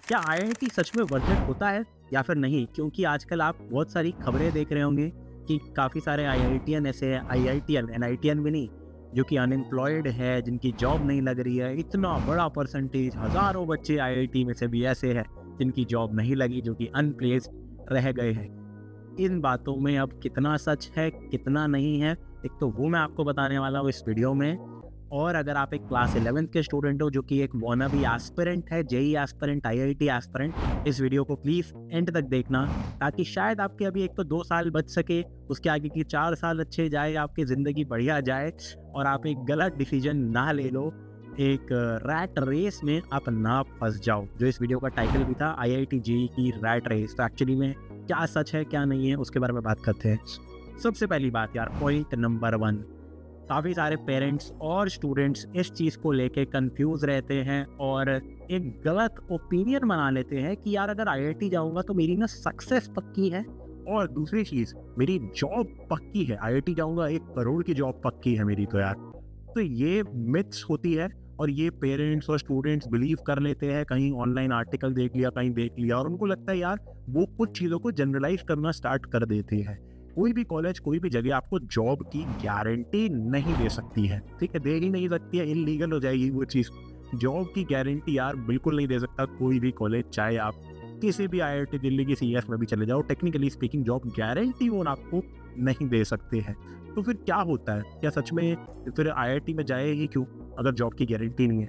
क्या आईआईटी सच में worth it होता है या फिर नहीं? क्योंकि आजकल आप बहुत सारी खबरें देख रहे होंगे कि काफ़ी सारे आईआईटीएन ऐसे हैं, आईआईटीएन एनआईटीएन भी नहीं, जो कि अनएम्प्लॉयड है, जिनकी जॉब नहीं लग रही है। इतना बड़ा परसेंटेज, हज़ारों बच्चे आईआईटी में से भी ऐसे हैं जिनकी जॉब नहीं लगी, जो कि अनप्लेस्ड रह गए हैं। इन बातों में अब कितना सच है, कितना नहीं है, एक तो वो मैं आपको बताने वाला हूँ इस वीडियो में। और अगर आप एक क्लास 11th के स्टूडेंट हो जो कि एक वॉनाबी एस्पिरेंट है, जेई एस्पिरेंट, आईआईटी एस्पिरेंट, इस वीडियो को प्लीज़ एंड तक देखना, ताकि शायद आपके अभी एक तो 2 साल बच सके, उसके आगे की 4 साल अच्छे जाए, आपकी ज़िंदगी बढ़िया जाए और आप एक गलत डिसीजन ना ले लो, एक रैट रेस में आप ना फंस जाओ। जो इस वीडियो का टाइटल भी था, आईआईटी जेई की रैट रेस। तो एक्चुअली में क्या सच है क्या नहीं है उसके बारे में बात करते हैं। सबसे पहली बात यार, पॉइंट नंबर 1, काफ़ी सारे पेरेंट्स और स्टूडेंट्स इस चीज़ को लेके कंफ्यूज रहते हैं और एक गलत ओपिनियन बना लेते हैं कि यार अगर आईआईटी जाऊंगा तो मेरी ना सक्सेस पक्की है, और दूसरी चीज़ मेरी जॉब पक्की है। आईआईटी जाऊंगा 1 करोड़ की जॉब पक्की है मेरी तो यार। तो ये मिथ्स होती है और ये पेरेंट्स और स्टूडेंट्स बिलीव कर लेते हैं। कहीं ऑनलाइन आर्टिकल देख लिया, कहीं देख लिया, और उनको लगता है यार वो कुछ चीज़ों को जनरलाइज करना स्टार्ट कर देते हैं। कोई भी कॉलेज, कोई भी जगह आपको जॉब की गारंटी नहीं दे सकती है, ठीक है, दे ही नहीं सकती है, इलीगल हो जाएगी वो चीज़। जॉब की गारंटी यार बिल्कुल नहीं दे सकता कोई भी कॉलेज, चाहे आप किसी भी आईआईटी दिल्ली की सीएस में भी चले जाओ। टेक्निकली स्पीकिंग जॉब गारंटी वो आपको नहीं दे सकते हैं। तो फिर क्या होता है, क्या सच में फिर आईआईटी में जाए ही क्यों अगर जॉब की गारंटी नहीं है?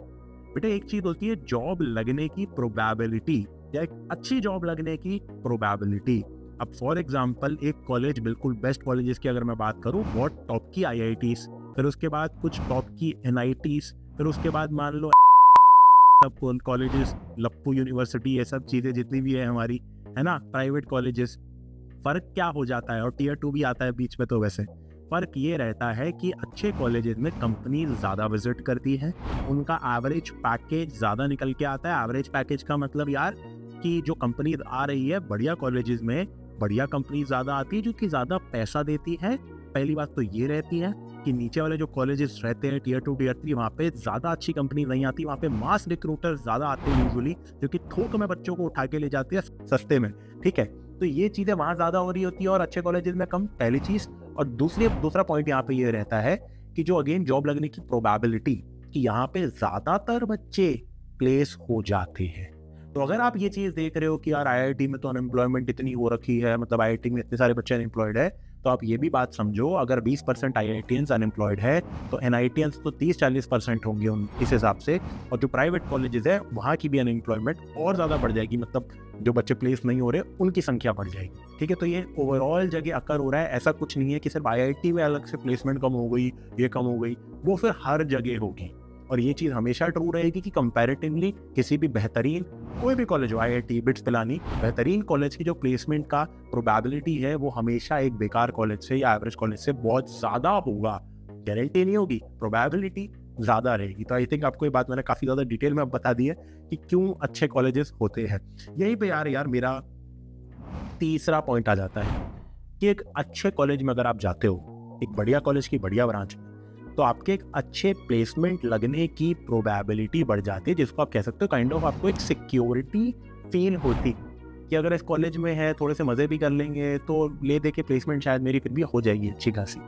बेटा एक चीज़ होती है जॉब लगने की प्रोबेबिलिटी, या एक अच्छी जॉब लगने की प्रोबेबिलिटी। अब फॉर एग्जांपल एक कॉलेज, बिल्कुल बेस्ट कॉलेजेस की अगर मैं बात करूं, बहुत टॉप की आईआईटीज, फिर उसके बाद कुछ टॉप की एनआईटीज, फिर उसके बाद मान लो सब कॉलेजेस, लप्पू यूनिवर्सिटी, ये सब चीज़ें जितनी भी है हमारी, है ना, प्राइवेट कॉलेजेस। फ़र्क क्या हो जाता है, और टीयर 2 भी आता है बीच में, तो वैसे फ़र्क ये रहता है कि अच्छे कॉलेजेस में कंपनीज ज़्यादा विजिट करती हैं, उनका एवरेज पैकेज ज़्यादा निकल के आता है। एवरेज पैकेज का मतलब यार कि जो कंपनी आ रही है बढ़िया कॉलेजेस में, बढ़िया कंपनी ज़्यादा आती है जो कि ज़्यादा पैसा देती है। पहली बात तो ये रहती है कि नीचे वाले जो कॉलेजेस रहते हैं टीयर 2 टीयर 3, वहाँ पे ज़्यादा अच्छी कंपनी नहीं आती, वहाँ पे मास रिक्रूटर ज़्यादा आते हैं यूजुअली, जो कि थोक में बच्चों को उठा के ले जाती है सस्ते में, ठीक है। तो ये चीज़ें वहाँ ज़्यादा हो रही होती है और अच्छे कॉलेजेस में कम, पहली चीज़। और दूसरा पॉइंट यहाँ पे ये रहता है कि जो अगेन जॉब लगने की प्रोबेबिलिटी, कि यहाँ पे ज़्यादातर बच्चे प्लेस हो जाते हैं। तो अगर आप ये चीज़ देख रहे हो कि यार आईआईटी में तो अनएम्प्लॉयमेंट इतनी हो रखी है, मतलब आईआईटी में इतने सारे बच्चे अनएम्प्लॉयड है, तो आप ये भी बात समझो, अगर 20% आईआईटीएंस अनएम्प्लॉयड है तो एनआईटीएंस तो 30-40% होंगे इस हिसाब से। और जो प्राइवेट कॉलेजेस है वहाँ की भी अनएम्प्लॉयमेंट और ज़्यादा बढ़ जाएगी, मतलब जो बच्चे प्लेस नहीं हो रहे उनकी संख्या बढ़ जाएगी, ठीक है। तो ये ओवरऑल जगह अकर हो रहा है, ऐसा कुछ नहीं है कि सिर्फ आईआईटी में अलग से प्लेसमेंट कम हो गई, ये कम हो गई, वो फिर हर जगह होगी। और ये चीज़ हमेशा ट्रू रहेगी कि कंपैरेटिवली किसी भी बेहतरीन, कोई भी कॉलेज हो, आईआईटी, बिट्स, पिलानी, बेहतरीन कॉलेज की जो प्लेसमेंट का प्रोबेबिलिटी है वो हमेशा एक बेकार कॉलेज से या एवरेज कॉलेज से बहुत ज़्यादा होगा। गारंटी नहीं होगी, प्रोबेबिलिटी ज़्यादा रहेगी। तो आई थिंक आपको ये बात मैंने काफ़ी ज़्यादा डिटेल में अब बता दी है कि क्यों अच्छे कॉलेजेस होते हैं। यहीं पे यार मेरा तीसरा पॉइंट आ जाता है कि एक अच्छे कॉलेज में अगर आप जाते हो, एक बढ़िया कॉलेज की बढ़िया ब्रांच, तो आपके एक अच्छे प्लेसमेंट लगने की प्रोबेबिलिटी बढ़ जाती है, जिसको आप कह सकते हो काइंड ऑफ आपको एक सिक्योरिटी फील होती कि अगर इस कॉलेज में है, थोड़े से मज़े भी कर लेंगे तो ले दे के प्लेसमेंट शायद मेरी फिर भी हो जाएगी अच्छी खासी,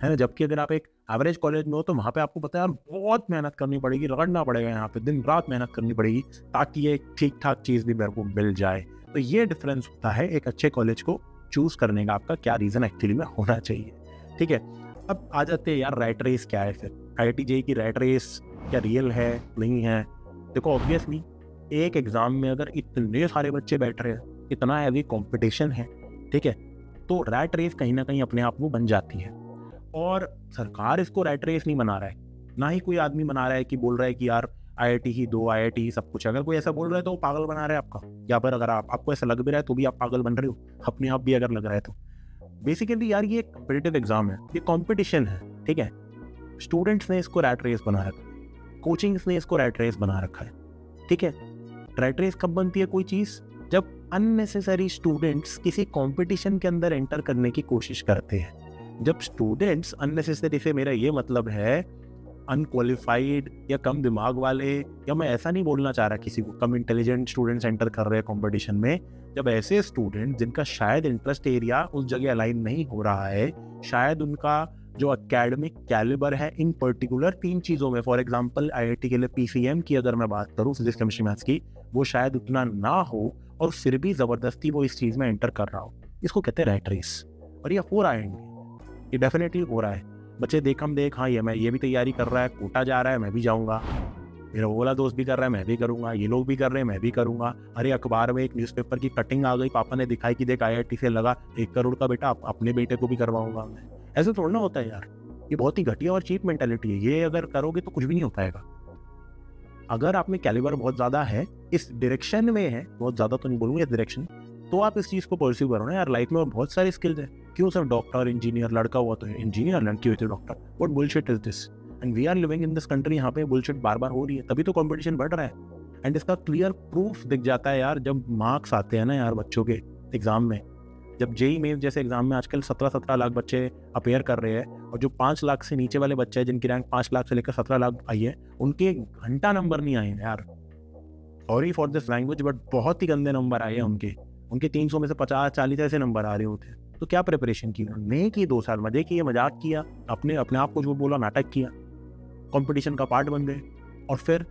है ना। जबकि अगर आप एक एवरेज कॉलेज में हो तो वहाँ पे आपको पता है यार बहुत मेहनत करनी पड़ेगी, रगड़ना पड़ेगा, यहाँ पे दिन रात मेहनत करनी पड़ेगी ताकि ये ठीक ठाक चीज़ भी मेरे को मिल जाए। तो ये डिफरेंस होता है एक अच्छे कॉलेज को चूज़ करने का, आपका क्या रीज़न एक्चुअली में होना चाहिए, ठीक है। अब आ जाते हैं यार रैट रेस क्या है फिर, आईआईटी जेईई की रैट रेस क्या रियल है नहीं है? देखो ऑब्वियसली एक एग्ज़ाम में अगर इतने सारे बच्चे बैठ रहे हैं, इतना हैवी कंपटीशन है, ठीक है, तो रैट रेस कहीं ना कहीं अपने आप वो बन जाती है। और सरकार इसको रैट रेस नहीं बना रहा है, ना ही कोई आदमी बना रहा है कि बोल रहा है कि यार आईआईटी ही दो, आईआईटी ही सब कुछ। अगर कोई ऐसा बोल रहा है तो वो पागल बना रहा है आपका, या फिर अगर आपको ऐसा लग भी रहा है तो भी आप पागल बन रहे हो, अपने आप भी अगर लग रहा है तो। बेसिकली यार ये कॉम्पिटिटिव एग्जाम है, ये कंपटीशन है, ठीक है। स्टूडेंट्स ने इसको रैट रेस बना रखा है, कोचिंग्स ने इसको रैट रेस बना रखा है, ठीक है। रैट रेस कब बनती है कोई चीज़? जब अननेसेसरी स्टूडेंट्स किसी कंपटीशन के अंदर एंटर करने की कोशिश करते हैं। जब स्टूडेंट्स अननेसेसरी से मेरा ये मतलब है अनक्वालिफाइड या कम दिमाग वाले, या मैं ऐसा नहीं बोलना चाह रहा किसी को, कम इंटेलिजेंट स्टूडेंट्स एंटर कर रहे हैं कंपटीशन में, जब ऐसे स्टूडेंट जिनका शायद इंटरेस्ट एरिया उस जगह अलाइन नहीं हो रहा है, शायद उनका जो एकेडमिक कैलिबर है इन पर्टिकुलर 3 चीज़ों में, फॉर एग्जांपल आईआईटी के लिए पीसीएम की अगर मैं बात करूँ, फिजिक्स केमिस्ट्री मैथ्स की, वो शायद उतना ना हो और फिर भी ज़बरदस्ती वो इस चीज़ में एंटर कर रहा हो, इसको कहते हैं रैट रेस। और ये हो रहा है इंडिया, ये डेफिनेटली हो रहा है। बच्चे देखम देख, हाँ ये भी तैयारी कर रहा है, कोटा जा रहा है, मैं भी जाऊँगा, मेरा वो वाला दोस्त भी कर रहा है, मैं भी करूँगा, ये लोग भी कर रहे हैं, मैं भी करूँगा। अरे अखबार में एक न्यूज़पेपर की कटिंग आ गई, पापा ने दिखाई कि देख आईआईटी से लगा 1 करोड़ का, बेटा अपने बेटे को भी करवाऊंगा मैं। ऐसे थोड़ा ना होता है यार, ये बहुत ही घटिया और चीप मेंटालिटी है। ये अगर करोगे तो कुछ भी नहीं हो पाएगा। अगर आप में कैलिबर बहुत ज़्यादा है, इस डायरेक्शन में है, बहुत ज़्यादा तो नहीं बोलूँगा, इस डायरेक्शन, तो आप इस चीज़ को परस्यू करो ना यार। लाइफ में और बहुत सारी स्किल्स है, क्यों सिर्फ डॉक्टर इंजीनियर, लड़का हुआ तो इंजीनियर, लड़की हुई तो doctor. What bullshit is this? And we are living in this country, यहाँ पे बुलशिट बार बार हो रही है, तभी तो कंपटीशन बढ़ रहा है। एंड इसका क्लियर प्रूफ दिख जाता है यार, जब मार्क्स आते हैं ना यार बच्चों के एग्जाम में। जब जेईई मेन जैसे एग्जाम में आजकल 17-17 लाख बच्चे अपेयर कर रहे हैं, और जो 5 लाख से नीचे वाले बच्चे हैं जिनकी रैंक 5 लाख से लेकर 17 लाख आई है, उनके घंटा नंबर नहीं आए हैं यार, sorry for this language, but बहुत ही गंदे नंबर आए हैं उनके 300 में से 50-40 ऐसे नंबर आ रहे होते हैं। तो क्या प्रिपरेशन की नहीं की? 2 साल मजे किए, मजाक किया, अपने आप को जो बोला, नाटक किया, कंपटीशन का पार्ट बन गए, और फिर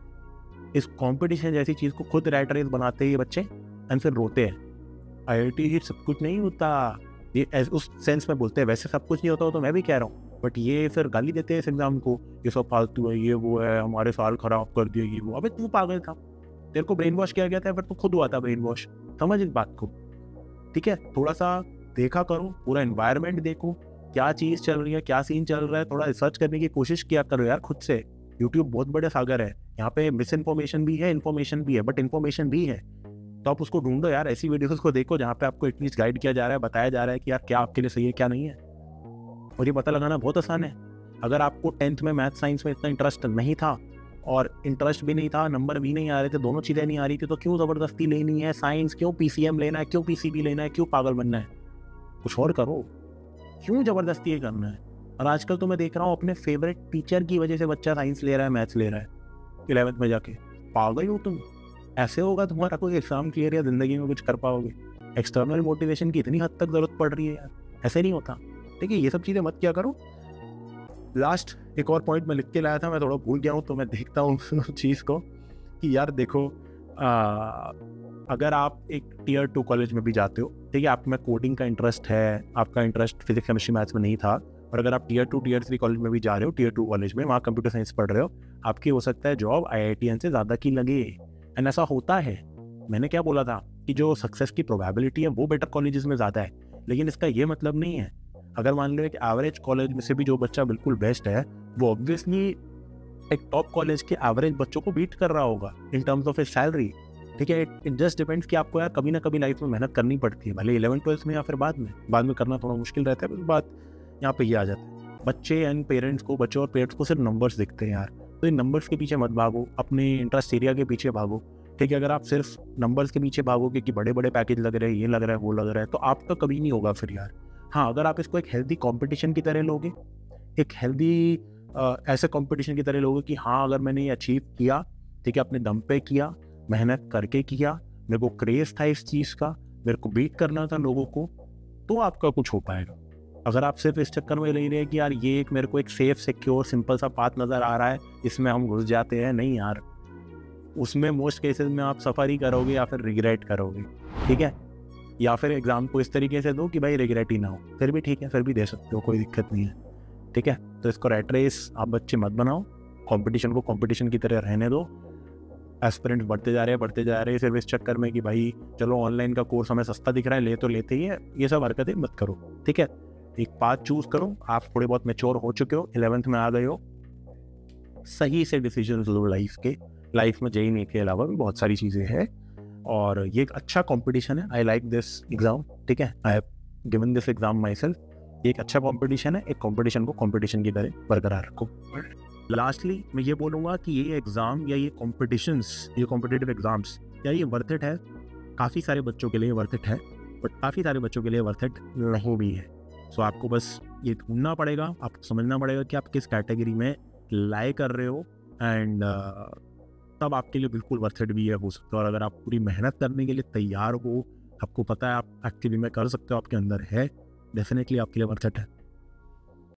इस कंपटीशन जैसी चीज़ को खुद रैट रेस बनाते हैं ये बच्चे, एंड फिर रोते हैं। आईआईटी ही सब कुछ नहीं होता, ये उस सेंस में बोलते हैं, वैसे सब कुछ नहीं होता, तो मैं भी कह रहा हूँ, बट ये फिर गाली देते हैं इस एग्जाम को, ये सब फालतू है, ये वो है, हमारे साल खराब कर दिए, ये वो। अबे तू पागल था, तेरे को ब्रेन वॉश किया गया था, फिर तू खुद हुआ था ब्रेन वॉश। समझ इस बात को, ठीक है? थोड़ा सा देखा करो, पूरा एनवायरनमेंट देखो, क्या चीज़ चल रही है, क्या सीन चल रहा है, थोड़ा रिसर्च करने की कोशिश किया करो यार खुद से। यूट्यूब बहुत बड़े सागर है, यहाँ पे मिस इन्फॉर्मेशन भी है, इन्फॉर्मेशन भी है, बट इन्फॉर्मेशन भी है, तो आप उसको ढूंढो यार। ऐसी वीडियोस को देखो जहाँ पे आपको एटलीस्ट गाइड किया जा रहा है, बताया जा रहा है कि यार क्या आपके लिए सही है, क्या नहीं है। और ये पता लगाना बहुत आसान है। अगर आपको 10th में मैथ साइंस में इतना इंटरेस्ट नहीं था, और इंटरेस्ट भी नहीं था, नंबर भी नहीं आ रहे थे, दोनों चीज़ें नहीं आ रही थी, तो क्यों ज़बरदस्ती लेनी है साइंस? क्यों पीसीएम लेना है? क्यों पीसीबी लेना है? क्यों पागल बनना है? कुछ और करो, क्यों ज़बरदस्ती ये करना है? और आजकल तो मैं देख रहा हूँ अपने फेवरेट टीचर की वजह से बच्चा साइंस ले रहा है, मैथ्स ले रहा है 11th में जाके। पागल हो तुम? ऐसे होगा तुम्हारा कोई एग्जाम क्लियर या ज़िंदगी में कुछ कर पाओगे? एक्सटर्नल मोटिवेशन की इतनी हद तक ज़रूरत पड़ रही है यार, ऐसे नहीं होता। ठीक है, ये सब चीज़ें मत किया करो। लास्ट एक और पॉइंट मैं लिख के लाया था, मैं थोड़ा भूल गया हूँ, तो मैं देखता हूँ चीज़ को कि यार देखो, अगर आप एक Tier 2 कॉलेज में भी जाते हो, ठीक है, आप में कोडिंग का इंटरेस्ट है, आपका इंटरेस्ट फिजिक्स केमिस्ट्री मैथ्स में नहीं था, और अगर आप Tier 2 Tier 3 कॉलेज में भी जा रहे हो, Tier 2 कॉलेज में, वहाँ कंप्यूटर साइंस पढ़ रहे हो, आपकी हो सकता है जॉब IITian से ज़्यादा की लगे। एंड ऐसा होता है। मैंने क्या बोला था कि जो सक्सेस की प्रोबेबिलिटी है वो बेटर कॉलेजेस में ज़्यादा है, लेकिन इसका ये मतलब नहीं है, अगर मान लो एक एवरेज कॉलेज में से भी जो बच्चा बिल्कुल बेस्ट है, वो ऑब्वियसली एक टॉप कॉलेज के एवरेज बच्चों को बीट कर रहा होगा in terms of A salary. ठीक है, इट जस्ट डिपेंड्स कि आपको यार कभी ना कभी लाइफ में मेहनत करनी पड़ती है, भले 11th-12th में या फिर बाद में करना थोड़ा मुश्किल रहता है, पर बात यहाँ पे ये आ जाता है। बच्चे एंड पेरेंट्स को, बच्चों और पेरेंट्स को सिर्फ नंबर्स दिखते हैं यार, तो इन नंबर्स के पीछे मत भागो, अपने इंटरेस्ट एरिया के पीछे भागो। ठीक है, अगर आप सिर्फ नंबर्स के पीछे भागोगे कि बड़े बड़े पैकेज लग रहे हैं, ये लग रहा है, वो लग रहा है, तो आपका कभी नहीं होगा फिर यार। हाँ, अगर आप इसको एक हेल्दी कंपटीशन की तरह लोगे, एक हेल्दी ऐसे कंपटीशन की तरह लोगे कि हाँ अगर मैंने ये अचीव किया, ठीक है, अपने दम पे किया, मेहनत करके किया, मेरे को क्रेज था इस चीज़ का, मेरे को बीट करना था लोगों को, तो आपका कुछ हो पाएगा। अगर आप सिर्फ इस चक्कर में ले रहे हैं कि यार ये एक मेरे को एक सेफ सिक्योर सिंपल सा पाथ नज़र आ रहा है, इसमें हम घुस जाते हैं, नहीं यार, उसमें मोस्ट केसेस में आप सफ़र ही करोगे या फिर रिग्रेट करोगे। ठीक है, या फिर एग्ज़ाम को इस तरीके से दो कि भाई रिग्रेट ही ना हो, फिर भी ठीक है, फिर भी दे सकते हो, कोई दिक्कत नहीं है। ठीक है, तो इसको रैट रेस आप बच्चे मत बनाओ, कंपटीशन को कंपटीशन की तरह रहने दो। एस्पिरेंट्स बढ़ते जा रहे हैं सिर्फ इस चक्कर में कि भाई चलो ऑनलाइन का कोर्स हमें सस्ता दिख रहा है, ले तो लेते ही है, ये सब हरकतें मत करो। ठीक है, एक पाथ चूज करो, आप थोड़े बहुत मैच्योर हो चुके हो, 11th में आ गए हो, सही से डिसीजन लो लाइफ के। लाइफ में जेईई के अलावा भी बहुत सारी चीज़ें हैं, और ये एक अच्छा कंपटीशन है। I like this exam. ठीक है, I have given this exam my self. ये एक अच्छा कंपटीशन है, एक कंपटीशन को कंपटीशन की तरह बरकरार रखो। लास्टली मैं ये बोलूँगा कि ये एग्ज़ाम या ये कॉम्पिटिशन्स, ये कॉम्पिटिटिव एग्ज़ाम्स, क्या ये वर्थ इट है? काफ़ी सारे बच्चों के लिए वर्थ इट है, बट काफ़ी सारे बच्चों के लिए वर्थ इट नहीं भी है। सो आपको बस ये ढूंढना पड़ेगा, आपको समझना पड़ेगा कि आप किस कैटेगरी में लाई कर रहे हो, एंड तब आपके लिए बिल्कुल वर्थ इट भी है हो सकता है। और अगर आप पूरी मेहनत करने के लिए तैयार हो, आपको पता है आप एक्चुअली में कर सकते हो, आपके अंदर है, डेफिनेटली आपके लिए वर्थ इट है।